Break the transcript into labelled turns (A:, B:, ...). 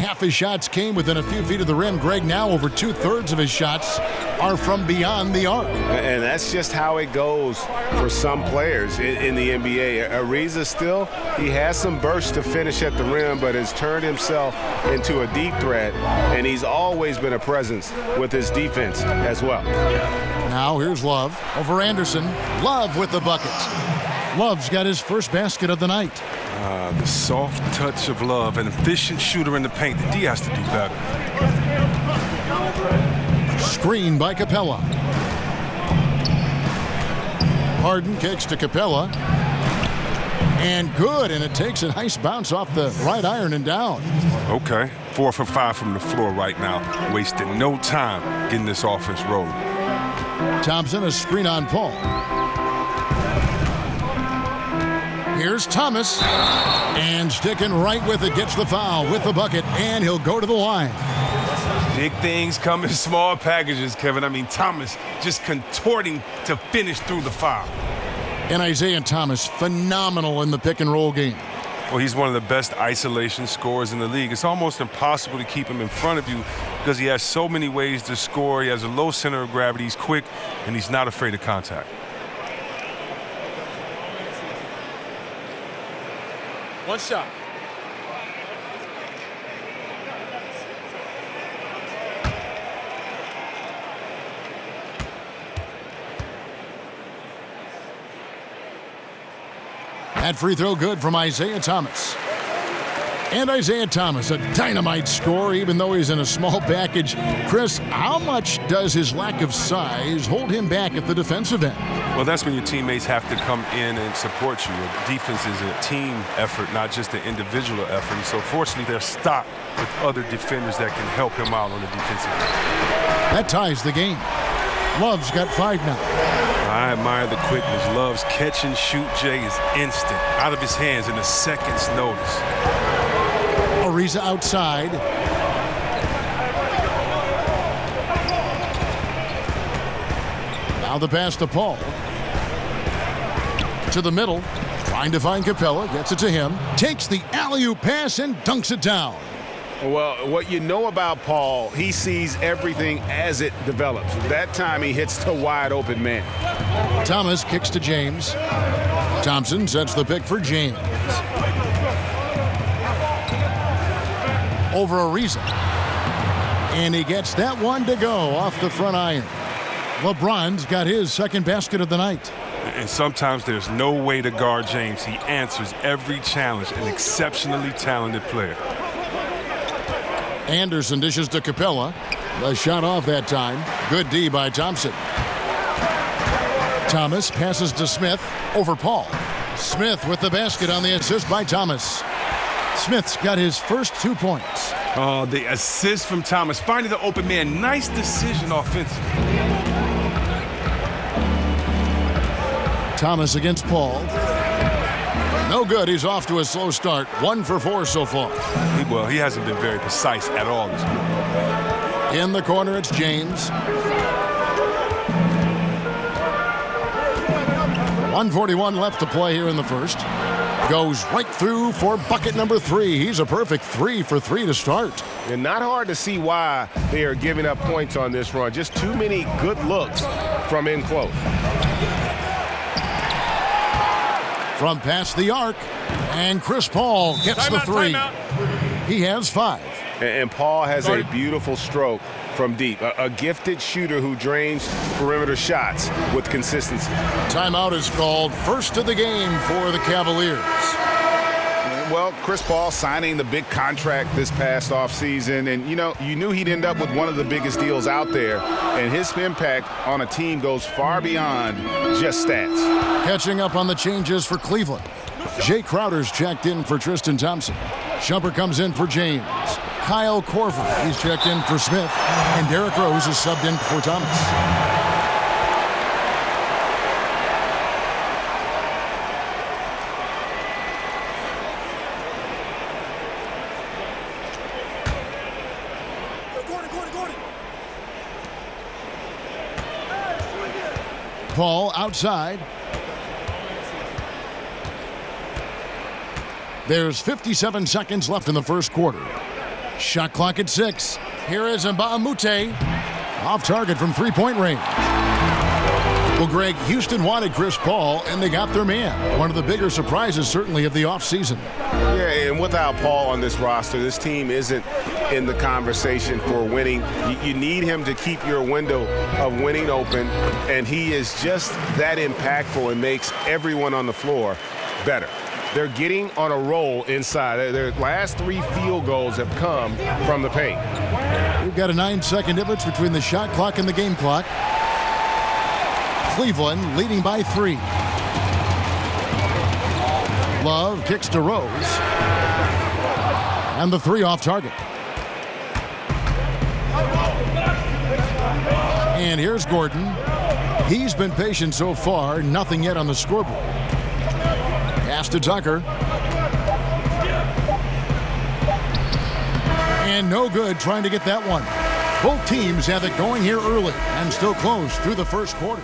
A: Half his shots came within a few feet of the rim. Greg, now over 2/3 of his shots are from beyond the arc.
B: And that's just how it goes for some players in the NBA. Ariza still, he has some bursts to finish at the rim, but has turned himself into a deep threat, and he's always been a presence with his defense as well.
A: Now here's Love over Anderson. Love with the bucket. Love's got his first basket of the night.
C: The soft touch of Love, an efficient shooter in the paint. The D has to do better.
A: Screen by Capella. Harden kicks to Capella. And good, and it takes a nice bounce off the right iron and down.
C: Okay, 4 for 5 from the floor right now. Wasting no time getting this offense rolling.
A: Thompson, a screen on Paul. Here's Thomas, and sticking right with it, gets the foul with the bucket, and he'll go to the line.
C: Big things come in small packages, Kevin. I mean, Thomas just contorting to finish through the foul.
A: And Isaiah Thomas, phenomenal in the pick-and-roll game.
C: Well, he's one of the best isolation scorers in the league. It's almost impossible to keep him in front of you because he has so many ways to score. He has a low center of gravity, he's quick, and he's not afraid of contact.
D: One shot.
A: That free throw good from Isaiah Thomas. And Isaiah Thomas, a dynamite scorer, even though he's in a small package. Chris, how much does his lack of size hold him back at the defensive end?
C: Well, that's when your teammates have to come in and support you. Defense is a team effort, not just an individual effort. So fortunately, they're stocked with other defenders that can help him out on the defensive end.
A: That ties the game. Love's got 5 now.
C: I admire the quickness. Love's catch and shoot, Jay, is instant. Out of his hands in a second's notice.
A: Ariza outside. Now the pass to Paul. To the middle. Trying to find Capella. Gets it to him. Takes the alley-oop pass and dunks it down.
B: Well, what you know about Paul, he sees everything as it develops. That time he hits the wide open man.
A: Thomas kicks to James. Thompson sets the pick for James. Over Ariza. And he gets that one to go off the front iron. LeBron's got his second basket of the night.
C: And sometimes there's no way to guard James. He answers every challenge, an exceptionally talented player.
A: Anderson dishes to Capella. The shot off that time. Good D by Thompson. Thomas passes to Smith over Paul. Smith with the basket on the assist by Thomas. Smith's got his first 2 points.
C: Oh, the assist from Thomas. Finding the open man. Nice decision offensively.
A: Thomas against Paul. No good. He's off to a slow start. 1 for 4 so far.
C: Well, he hasn't been very precise at all this game.
A: In the corner, it's James. 1:41 left to play here in the first. Goes right through for bucket number 3. He's a perfect 3 for 3 to start.
B: And not hard to see why they are giving up points on this run. Just too many good looks from in close.
A: From past the arc, and Chris Paul gets the 3. He has 5.
B: And Paul has a beautiful stroke from deep. A gifted shooter who drains perimeter shots with consistency.
A: Timeout is called. First of the game for the Cavaliers.
B: Well, Chris Paul signing the big contract this past offseason, and you knew he'd end up with one of the biggest deals out there, and his impact on a team goes far beyond just stats.
A: Catching up on the changes for Cleveland. Jay Crowder's checked in for Tristan Thompson. Shumpert comes in for James. Kyle Korver, he's checked in for Smith, and Derrick Rose is subbed in for Thomas. Paul outside. There's 57 seconds left in the first quarter. Shot clock at 6. Here is Mbamute. Off target from three-point range. Well, Greg, Houston wanted Chris Paul, and they got their man. One of the bigger surprises, certainly, of the offseason.
B: Yeah, and without Paul on this roster, this team isn't in the conversation for winning. You need him to keep your window of winning open, and he is just that impactful and makes everyone on the floor better. They're getting on a roll inside. Their last 3 field goals have come from the paint.
A: We've got a 9-second difference between the shot clock and the game clock. Cleveland leading by 3. Love kicks to Rose. And the 3 off target. And here's Gordon. He's been patient so far. Nothing yet on the scoreboard. Pass to Tucker. And no good trying to get that one. Both teams have it going here early and still close through the first quarter.